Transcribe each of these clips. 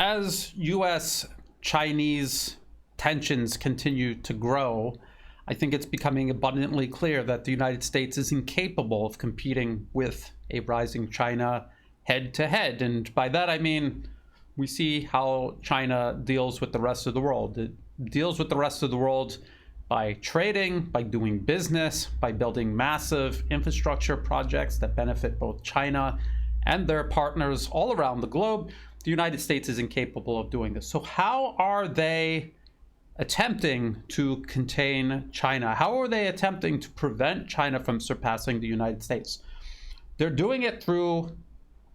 as U.S.-Chinese tensions continue to grow, I think it's becoming abundantly clear that the United States is incapable of competing with a rising China head-to-head. And by that I mean, we see how China deals with the rest of the world. It deals with the rest of the world by trading, by doing business, by building massive infrastructure projects that benefit both China and their partners all around the globe. The United States is incapable of doing this. So how are they attempting to contain China? How are they attempting to prevent China from surpassing the United States? They're doing it through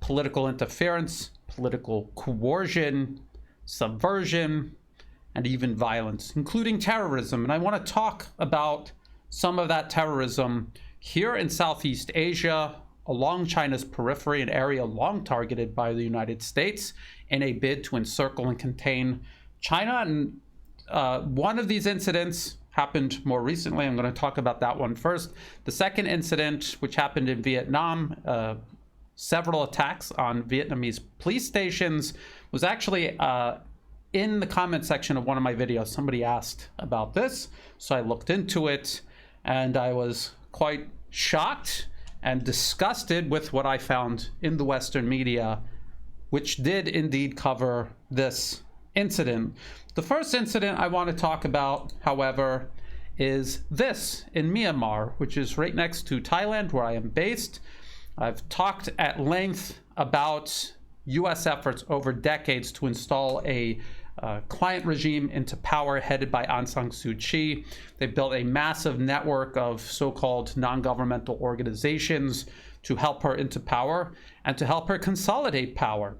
political interference, political coercion, subversion, and even violence, including terrorism. And I want to talk about some of that terrorism here in Southeast Asia, along China's periphery, an area long targeted by the United States in a bid to encircle and contain China. And one of these incidents happened more recently. I'm going to talk about that one first. The second incident, which happened in Vietnam, several attacks on Vietnamese police stations, was actually in the comment section of one of my videos. Somebody asked about this, so I looked into it, and I was quite shocked and disgusted with what I found in the Western media, which did indeed cover this incident. The first incident I want to talk about, however, is this in Myanmar, which is right next to Thailand, where I am based. I've talked at length about U.S. efforts over decades to install a client regime into power headed by Aung San Suu Kyi. They built a massive network of so-called non-governmental organizations to help her into power and to help her consolidate power.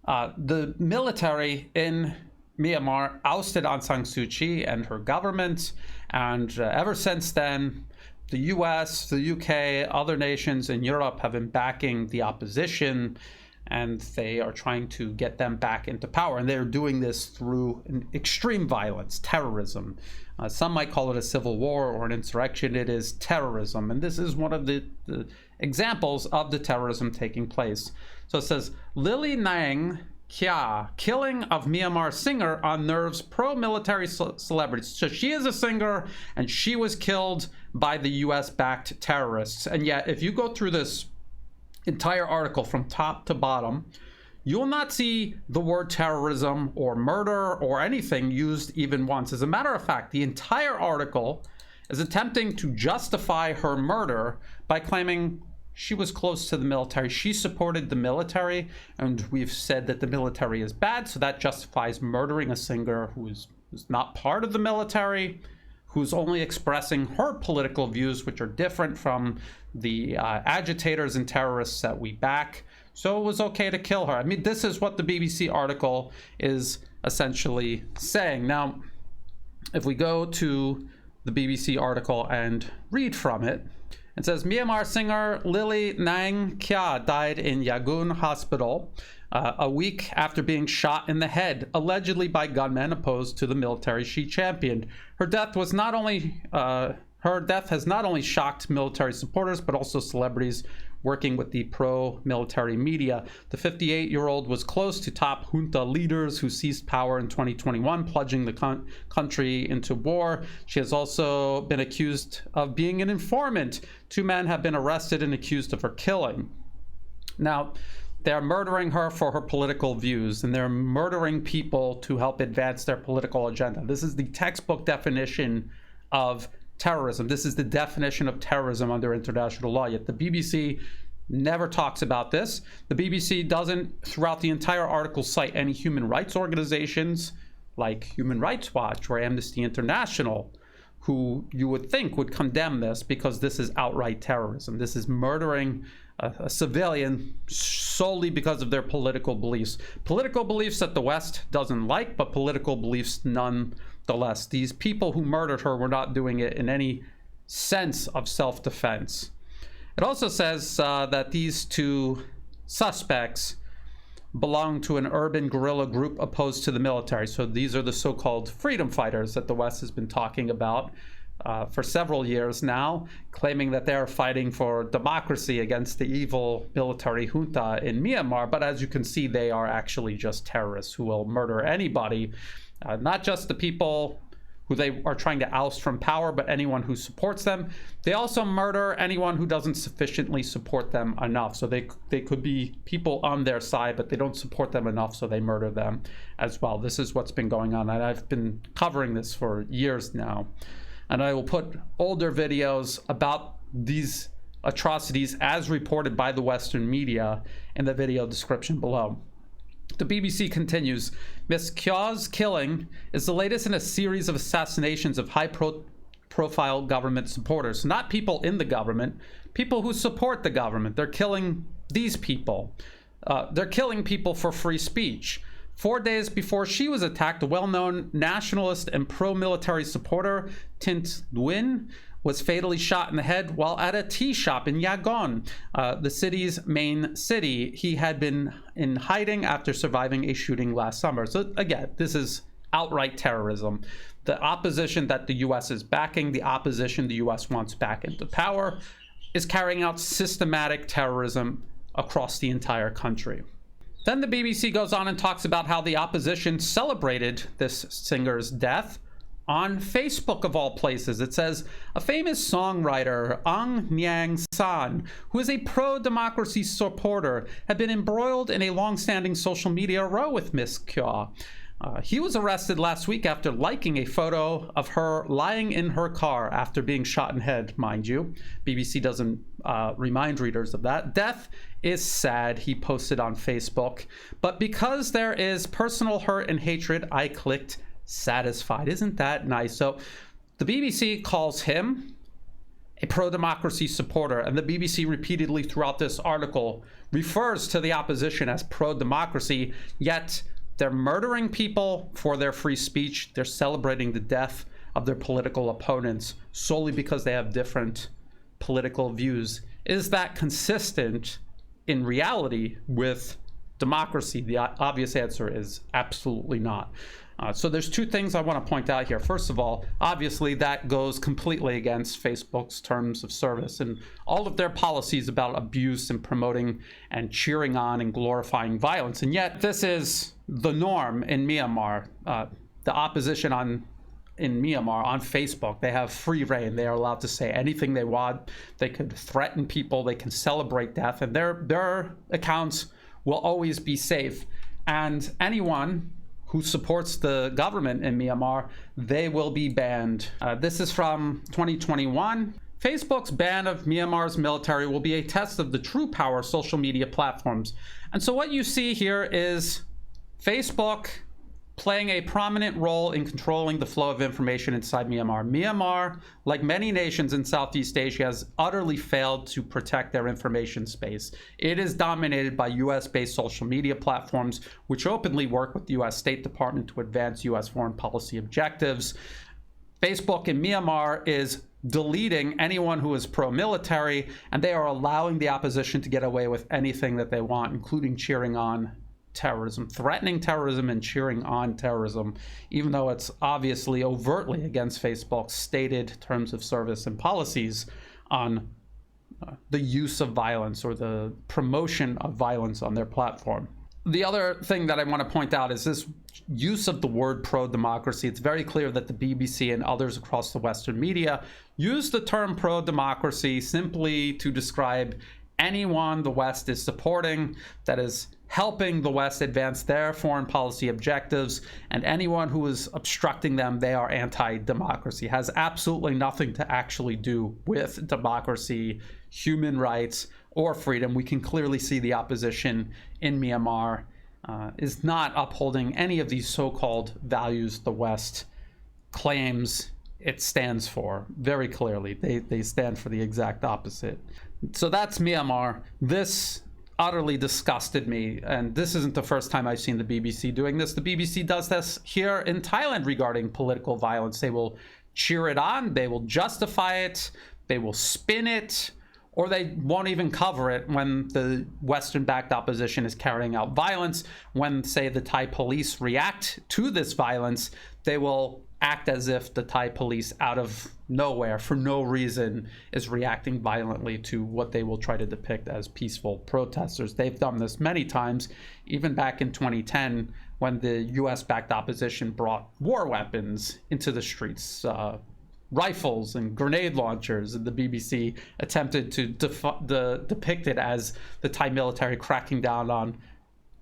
The military in Myanmar ousted Aung San Suu Kyi and her government, and ever since then, the US, the UK, other nations in Europe have been backing the opposition, and they are trying to get them back into power. And they're doing this through extreme violence, terrorism. Some might call it a civil war or an insurrection. It is terrorism. And this is one of the examples of the terrorism taking place. So it says, Lily Nang Kya, killing of Myanmar singer unnerves pro-military celebrities. So she is a singer, and she was killed by the US-backed terrorists. And yet, if you go through this entire article from top to bottom, you will not see the word terrorism or murder or anything used even once. As a matter of fact, the entire article is attempting to justify her murder by claiming she was close to the military. She supported the military, and we've said that the military is bad, so that justifies murdering a singer who's not part of the military, who's only expressing her political views, which are different from the agitators and terrorists that we back. So it was okay to kill her. I mean, this is what the BBC article is essentially saying. Now, if we go to the BBC article and read from it, it says, Myanmar singer Lily Nang Kya died in Yangon Hospital a week after being shot in the head, allegedly by gunmen opposed to the military she championed. Her death has not only shocked military supporters, but also celebrities working with the pro-military media. The 58-year-old was close to top junta leaders who seized power in 2021, plunging the country into war. She has also been accused of being an informant. 2 men have been arrested and accused of her killing. Now, they're murdering her for her political views, and they're murdering people to help advance their political agenda. This is the textbook definition of terrorism. This is the definition of terrorism under international law, yet the BBC never talks about this. The BBC doesn't, throughout the entire article, cite any human rights organizations like Human Rights Watch or Amnesty International, who you would think would condemn this, because this is outright terrorism. This is murdering a civilian solely because of their political beliefs. Political beliefs that the West doesn't like, but political beliefs nonetheless. These people who murdered her were not doing it in any sense of self-defense. It also says that these 2 suspects belong to an urban guerrilla group opposed to the military. So these are the so-called freedom fighters that the West has been talking about. for several years now, claiming that they're fighting for democracy against the evil military junta in Myanmar. But as you can see, they are actually just terrorists who will murder anybody, not just the people who they are trying to oust from power, but anyone who supports them. They also murder anyone who doesn't sufficiently support them enough. So they could be people on their side, but they don't support them enough, so they murder them as well. This is what's been going on, and I've been covering this for years now. And I will put older videos about these atrocities as reported by the Western media in the video description below. The BBC continues, Ms. Kya's killing is the latest in a series of assassinations of high-profile government supporters. Not people in the government, people who support the government. They're killing these people. They're killing people for free speech. 4 days before she was attacked, a well-known nationalist and pro-military supporter, Tint Nguyen, was fatally shot in the head while at a tea shop in Yangon, the city's main city. He had been in hiding after surviving a shooting last summer. So again, this is outright terrorism. The opposition that the US is backing, the opposition the US wants back into power, is carrying out systematic terrorism across the entire country. Then the BBC goes on and talks about how the opposition celebrated this singer's death on Facebook, of all places. It says, a famous songwriter, Aung San, who is a pro-democracy supporter, had been embroiled in a long-standing social media row with Ms. Kya. He was arrested last week after liking a photo of her lying in her car after being shot in the head, mind you. BBC doesn't remind readers of that. Death is sad, he posted on Facebook. But because there is personal hurt and hatred, I clicked satisfied. Isn't that nice? So the BBC calls him a pro-democracy supporter, and the BBC repeatedly throughout this article refers to the opposition as pro-democracy, yet they're murdering people for their free speech. They're celebrating the death of their political opponents solely because they have different political views. Is that consistent in reality with democracy? The obvious answer is absolutely not. So there's two things I want to point out here. First of all, obviously that goes completely against Facebook's terms of service and all of their policies about abuse and promoting and cheering on and glorifying violence. And yet this is the norm in Myanmar. The opposition in Myanmar on Facebook, they have free reign. They are allowed to say anything they want. They could threaten people. They can celebrate death, and their accounts will always be safe. And anyone who supports the government in Myanmar, they will be banned. This is from 2021. Facebook's ban of Myanmar's military will be a test of the true power of social media platforms. And so what you see here is Facebook playing a prominent role in controlling the flow of information inside Myanmar. Myanmar, like many nations in Southeast Asia, has utterly failed to protect their information space. It is dominated by US-based social media platforms, which openly work with the US State Department to advance US foreign policy objectives. Facebook in Myanmar is deleting anyone who is pro-military, and they are allowing the opposition to get away with anything that they want, including cheering on terrorism, threatening terrorism and cheering on terrorism, even though it's obviously overtly against Facebook's stated terms of service and policies on the use of violence or the promotion of violence on their platform. The other thing that I want to point out is this use of the word pro-democracy. It's very clear that the BBC and others across the Western media use the term pro-democracy simply to describe anyone the West is supporting that is helping the West advance their foreign policy objectives, and anyone who is obstructing them, they are anti-democracy. It has absolutely nothing to actually do with democracy, human rights, or freedom. We can clearly see the opposition in Myanmar is not upholding any of these so-called values the West claims it stands for. Very clearly, they stand for the exact opposite. So that's Myanmar. This utterly disgusted me, and this isn't the first time I've seen the BBC doing this. The BBC does this here in Thailand regarding political violence. They will cheer it on, they will justify it, they will spin it, or they won't even cover it when the Western-backed opposition is carrying out violence. When, say, the Thai police react to this violence, they will act as if the Thai police, out of nowhere, for no reason, is reacting violently to what they will try to depict as peaceful protesters. They've done this many times, even back in 2010, when the US-backed opposition brought war weapons into the streets, rifles and grenade launchers, and the BBC attempted to depict it as the Thai military cracking down on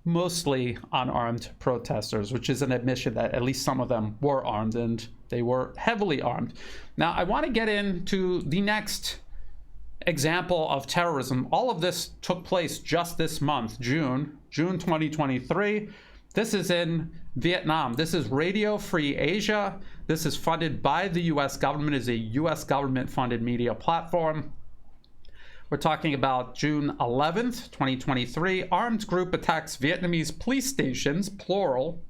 mostly unarmed protesters, which is an admission that at least some of them were armed, and they were heavily armed. Now, I want to get into the next example of terrorism. All of this took place just this month, June 2023. This is in Vietnam. This is Radio Free Asia. This is funded by the US government, is a US government-funded media platform. We're talking about June 11th, 2023. Armed group attacks Vietnamese police stations, plural.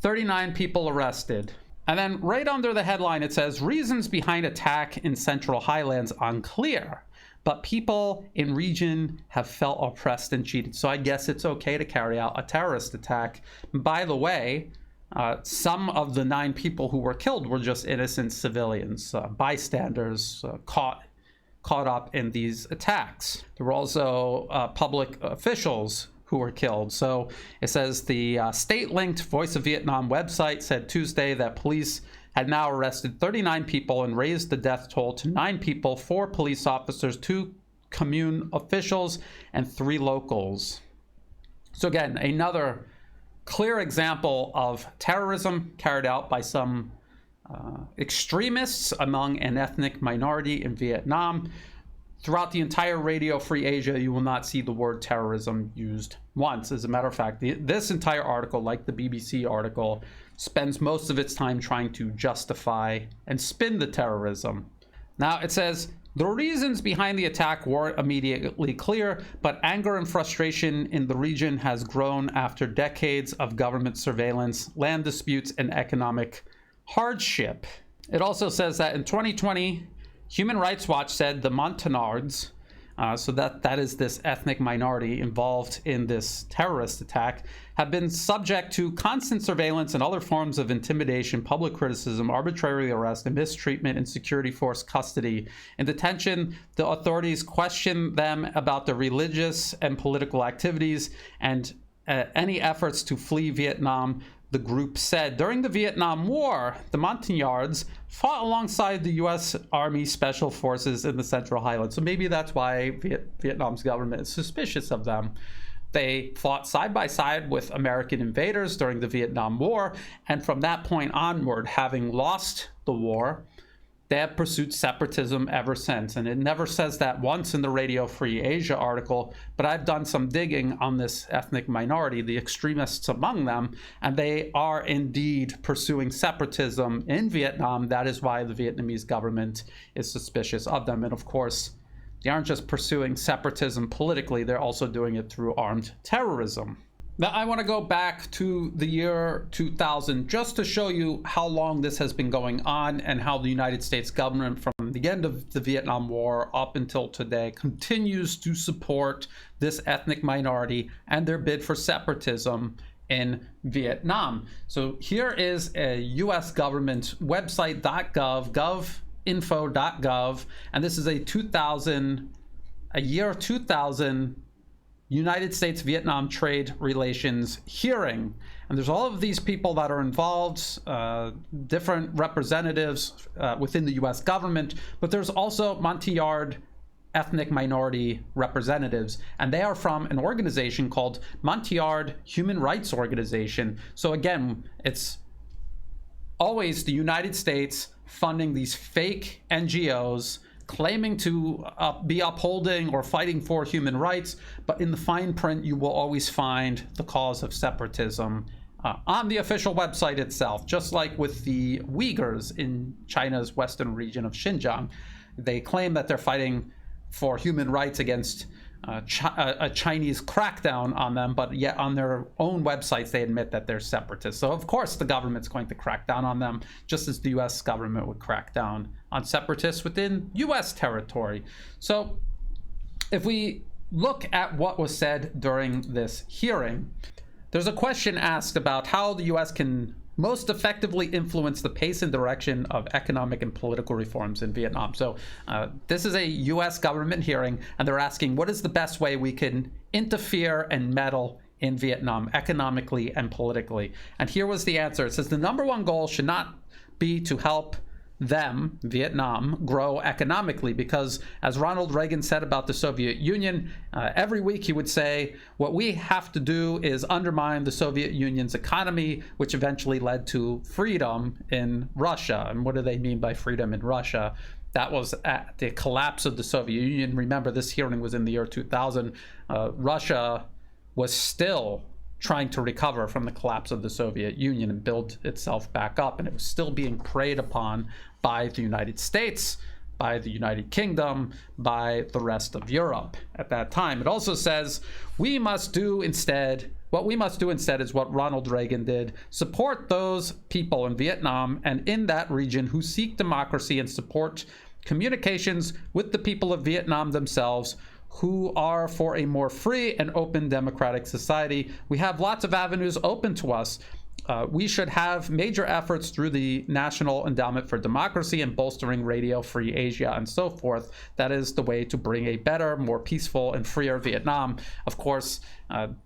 39 people arrested. And then right under the headline, it says, reasons behind attack in Central Highlands unclear, but people in region have felt oppressed and cheated. So I guess it's okay to carry out a terrorist attack. By the way, some of the 9 people who were killed were just innocent civilians, bystanders caught up in these attacks. There were also public officials who were killed. So it says the state-linked Voice of Vietnam website said Tuesday that police had now arrested 39 people and raised the death toll to 9 people, 4 police officers, 2 commune officials, and 3 locals. So again, another clear example of terrorism carried out by some extremists among an ethnic minority in Vietnam. Throughout the entire Radio Free Asia, you will not see the word terrorism used once. As a matter of fact, this entire article, like the BBC article, spends most of its time trying to justify and spin the terrorism. Now, it says, the reasons behind the attack weren't immediately clear, but anger and frustration in the region has grown after decades of government surveillance, land disputes, and economic hardship. It also says that in 2020, Human Rights Watch said the Montagnards, so that is this ethnic minority involved in this terrorist attack, have been subject to constant surveillance and other forms of intimidation, public criticism, arbitrary arrest, and mistreatment in security force custody. In detention, the authorities question them about their religious and political activities and any efforts to flee Vietnam. The group said during the Vietnam War, the Montagnards fought alongside the U.S. Army Special Forces in the Central Highlands. So maybe that's why Vietnam's government is suspicious of them. They fought side by side with American invaders during the Vietnam War, and from that point onward, having lost the war, they have pursued separatism ever since. And it never says that once in the Radio Free Asia article, but I've done some digging on this ethnic minority, the extremists among them, and they are indeed pursuing separatism in Vietnam. That is why the Vietnamese government is suspicious of them. And of course, they aren't just pursuing separatism politically, they're also doing it through armed terrorism. Now, I want to go back to the year 2000 just to show you how long this has been going on and how the United States government, from the end of the Vietnam War up until today, continues to support this ethnic minority and their bid for separatism in Vietnam. So here is a US government website, govinfo.gov, and this is a year 2000 United States-Vietnam trade relations hearing. And there's all of these people that are involved, different representatives within the US government, but there's also Montagnard ethnic minority representatives, and they are from an organization called Montagnard Human Rights Organization. So again, it's always the United States funding these fake NGOs claiming to be upholding or fighting for human rights, but in the fine print, you will always find the cause of separatism on the official website itself, just like with the Uyghurs in China's western region of Xinjiang. They claim that they're fighting for human rights against a Chinese crackdown on them, but yet on their own websites they admit that they're separatists. So of course the government's going to crack down on them, just as the US government would crack down on separatists within US territory. So if we look at what was said during this hearing, there's a question asked about how the US can most effectively influence the pace and direction of economic and political reforms in Vietnam. So this is a U.S. government hearing, and they're asking, what is the best way we can interfere and meddle in Vietnam economically and politically? And here was the answer. It says the number one goal should not be to help them, Vietnam, grow economically, because as Ronald Reagan said about the Soviet Union, every week he would say, what we have to do is undermine the Soviet Union's economy, which eventually led to freedom in Russia. And what do they mean by freedom in Russia? That was at the collapse of the Soviet Union. Remember, this hearing was in the year 2000. Russia was still trying to recover from the collapse of the Soviet Union and build itself back up. And it was still being preyed upon by the United States, by the United Kingdom, by the rest of Europe at that time. It also says what we must do instead is what Ronald Reagan did: support those people in Vietnam and in that region who seek democracy, and support communications with the people of Vietnam themselves, who are for a more free and open democratic society. We have lots of avenues open to us. We should have major efforts through the National Endowment for Democracy and bolstering Radio Free Asia and so forth. That is the way to bring a better, more peaceful and freer Vietnam. Of course,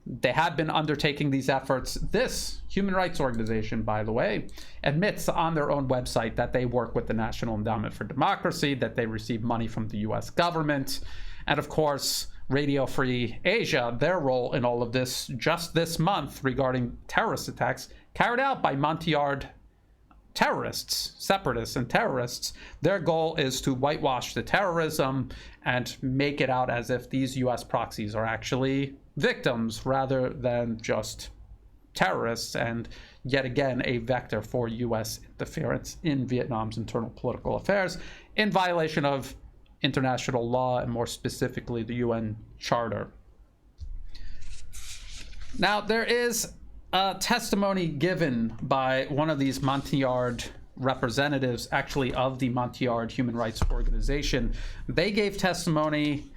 they have been undertaking these efforts. This human rights organization, by the way, admits on their own website that they work with the National Endowment for Democracy, that they receive money from the US government. And of course, Radio Free Asia, their role in all of this just this month regarding terrorist attacks carried out by Montagnard terrorists, separatists and terrorists. Their goal is to whitewash the terrorism and make it out as if these US proxies are actually victims rather than just terrorists, and yet again a vector for US interference in Vietnam's internal political affairs in violation of international law, and more specifically the UN Charter. Now, there is a testimony given by one of these Montagnard representatives, actually of the Montagnard Human Rights Organization. They gave testimony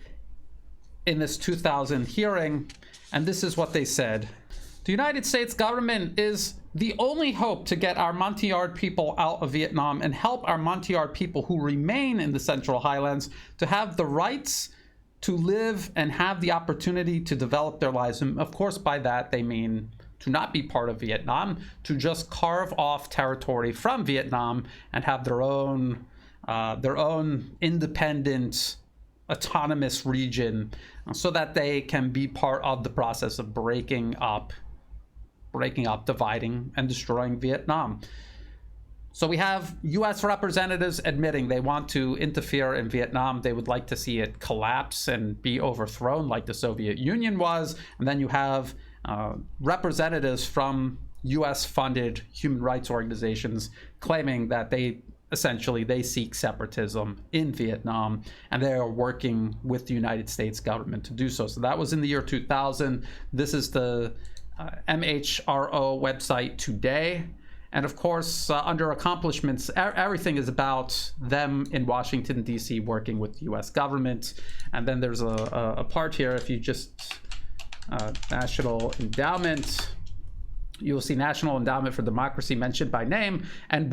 in this 2000 hearing, and this is what they said. The United States government is the only hope to get our Montagnard people out of Vietnam and help our Montagnard people who remain in the Central Highlands to have the rights to live and have the opportunity to develop their lives. And of course, by that, they mean to not be part of Vietnam, to just carve off territory from Vietnam and have their own independent, autonomous region, so that they can be part of the process of breaking up, dividing, and destroying Vietnam. So we have U.S. representatives admitting they want to interfere in Vietnam. They would like to see it collapse and be overthrown like the Soviet Union was. And then you have representatives from U.S.-funded human rights organizations claiming that they seek separatism in Vietnam, and they are working with the United States government to do so. So that was in the year 2000. This is the MHRO website today. And of course, under accomplishments, everything is about them in Washington, D.C. working with the U.S. government. And then there's a part here, if you just, National Endowment, you'll see National Endowment for Democracy mentioned by name, and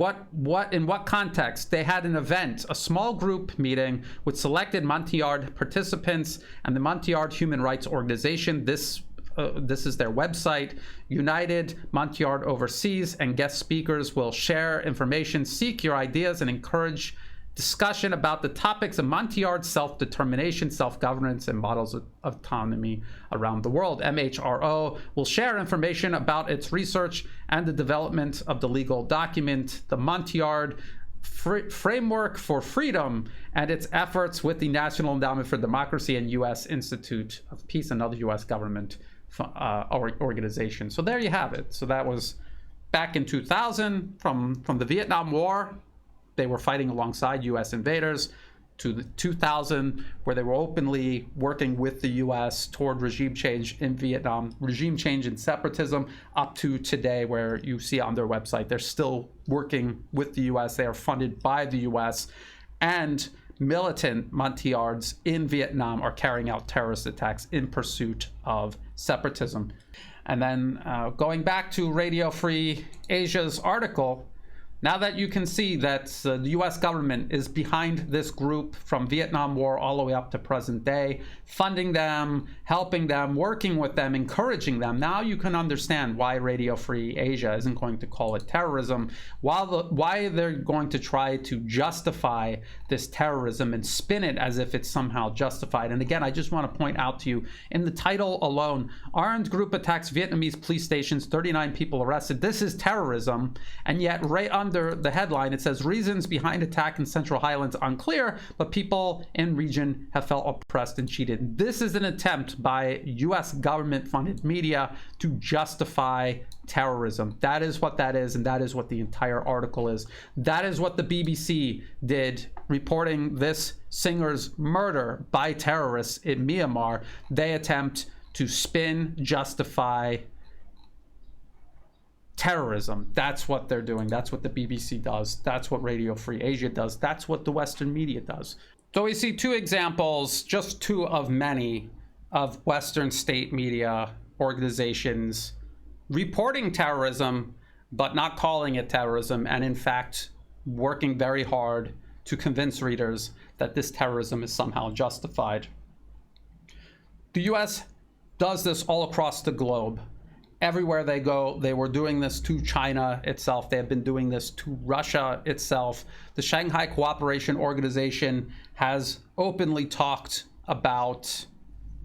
in what context. They had an event, a small group meeting with selected Montagnard participants and the Montagnard Human Rights Organization. This is their website. United Montagnard Overseas and guest speakers will share information, seek your ideas, and encourage discussion about the topics of Montagnard self-determination, self-governance, and models of autonomy around the world. MHRO will share information about its research and the development of the legal document, the Montagnard Framework for Freedom, and its efforts with the National Endowment for Democracy and U.S. Institute of Peace and other U.S. government organizations. So there you have it. So that was back in 2000 from the Vietnam War. They were fighting alongside U.S. invaders, to the 2000, where they were openly working with the U.S. toward regime change in Vietnam, regime change and separatism, up to today, where you see on their website, they're still working with the U.S. They are funded by the U.S. And militant Montagnards in Vietnam are carrying out terrorist attacks in pursuit of separatism. And then going back to Radio Free Asia's article, now that you can see that the US government is behind this group from Vietnam War all the way up to present day, funding them, helping them, working with them, encouraging them, now you can understand why Radio Free Asia isn't going to call it terrorism, why they're going to try to justify this terrorism and spin it as if it's somehow justified. And again, I just want to point out to you, in the title alone, armed group attacks Vietnamese police stations, 39 people arrested. This is terrorism, and yet right under the headline it says reasons behind attack in Central Highlands unclear, but people in region have felt oppressed and cheated. This is an attempt by US government funded media to justify terrorism. That is what that is, and that is what the entire article is. That is what the BBC did, reporting this singer's murder by terrorists in Myanmar. They attempt to spin, justify terrorism. That's what they're doing. That's what the BBC does. That's what Radio Free Asia does. That's what the Western media does. So we see two examples, just two of many, of Western state media organizations reporting terrorism, but not calling it terrorism, and in fact working very hard to convince readers that this terrorism is somehow justified. The US does this all across the globe. Everywhere they go, they were doing this to China itself. They have been doing this to Russia itself. The Shanghai Cooperation Organization has openly talked about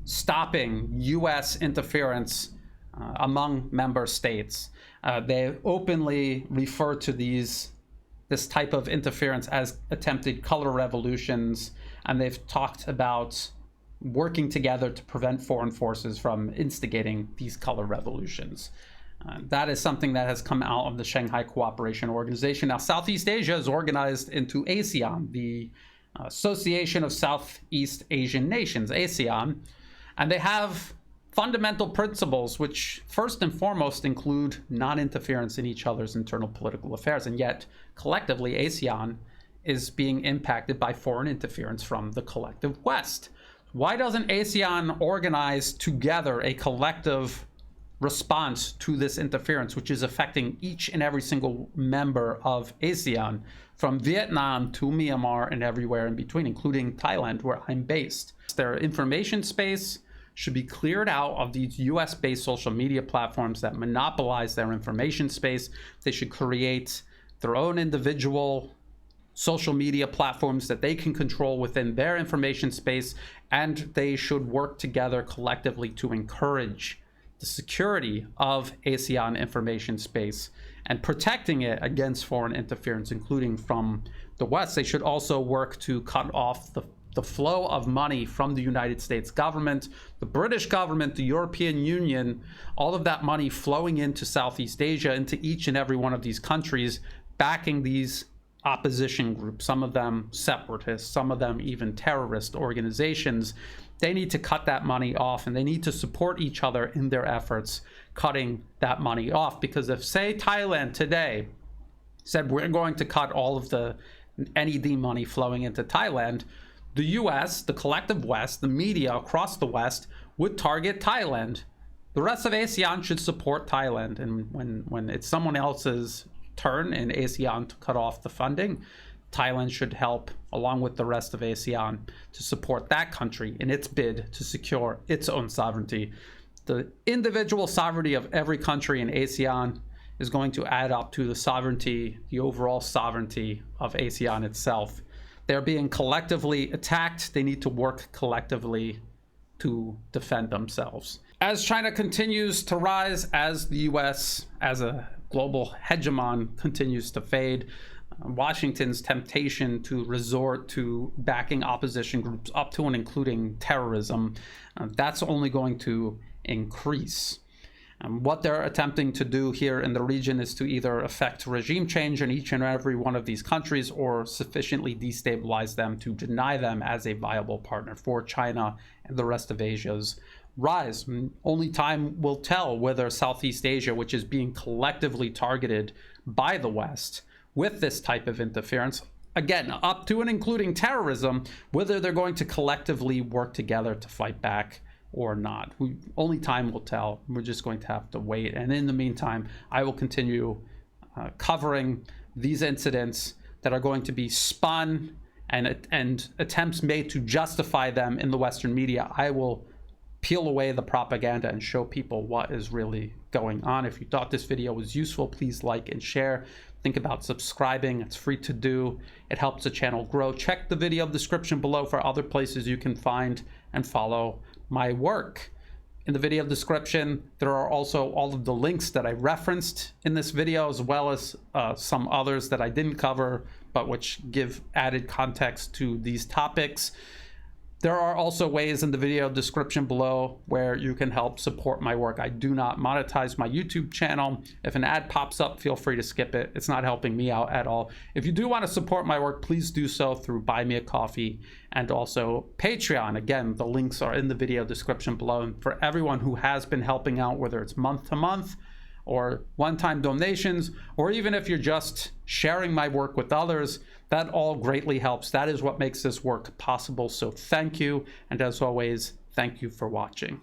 stopping US interference among member states. They openly refer to this type of interference as attempted color revolutions, and they've talked about working together to prevent foreign forces from instigating these color revolutions. That is something that has come out of the Shanghai Cooperation Organization. Now, Southeast Asia is organized into ASEAN, the Association of Southeast Asian Nations, ASEAN, and they have fundamental principles which first and foremost include non-interference in each other's internal political affairs, and yet collectively ASEAN is being impacted by foreign interference from the collective West. Why doesn't ASEAN organize together a collective response to this interference, which is affecting each and every single member of ASEAN, from Vietnam to Myanmar and everywhere in between, including Thailand, where I'm based? Their information space should be cleared out of these US-based social media platforms that monopolize their information space. They should create their own individual social media platforms that they can control within their information space, and they should work together collectively to encourage the security of ASEAN information space and protecting it against foreign interference, including from the West. They should also work to cut off the flow of money from the United States government, the British government, the European Union, all of that money flowing into Southeast Asia, into each and every one of these countries, backing these opposition groups, some of them separatists, some of them even terrorist organizations. They need to cut that money off, and they need to support each other in their efforts cutting that money off. Because if, say, Thailand today said we're going to cut all of the NED money flowing into Thailand, the US, the collective West, the media across the West would target Thailand. The rest of ASEAN should support Thailand, and when it's someone else's turn in ASEAN to cut off the funding, Thailand should help, along with the rest of ASEAN, to support that country in its bid to secure its own sovereignty. The individual sovereignty of every country in ASEAN is going to add up to the sovereignty, the overall sovereignty of ASEAN itself. They're being collectively attacked. They need to work collectively to defend themselves. As China continues to rise, as the US as a global hegemon continues to fade, Washington's temptation to resort to backing opposition groups up to and including terrorism, that's only going to increase. What they're attempting to do here in the region is to either effect regime change in each and every one of these countries, or sufficiently destabilize them to deny them as a viable partner for China and the rest of Asia's rise. Only time will tell whether Southeast Asia, which is being collectively targeted by the West with this type of interference, again, up to and including terrorism, whether they're going to collectively work together to fight back or not. Only time will tell. We're just going to have to wait. And in the meantime, I will continue covering these incidents that are going to be spun and attempts made to justify them in the Western media. I will peel away the propaganda and show people what is really going on. If you thought this video was useful, please like and share. Think about subscribing. It's free to do. It helps the channel grow. Check the video description below for other places you can find and follow my work. In the video description, there are also all of the links that I referenced in this video, as well as some others that I didn't cover, but which give added context to these topics. There are also ways in the video description below where you can help support my work. I do not monetize my YouTube channel. If an ad pops up, feel free to skip it. It's not helping me out at all. If you do want to support my work, please do so through Buy Me a Coffee and also Patreon. Again, the links are in the video description below. And for everyone who has been helping out, whether it's month to month or one-time donations, or even if you're just sharing my work with others, that all greatly helps. That is what makes this work possible. So thank you. And as always, thank you for watching.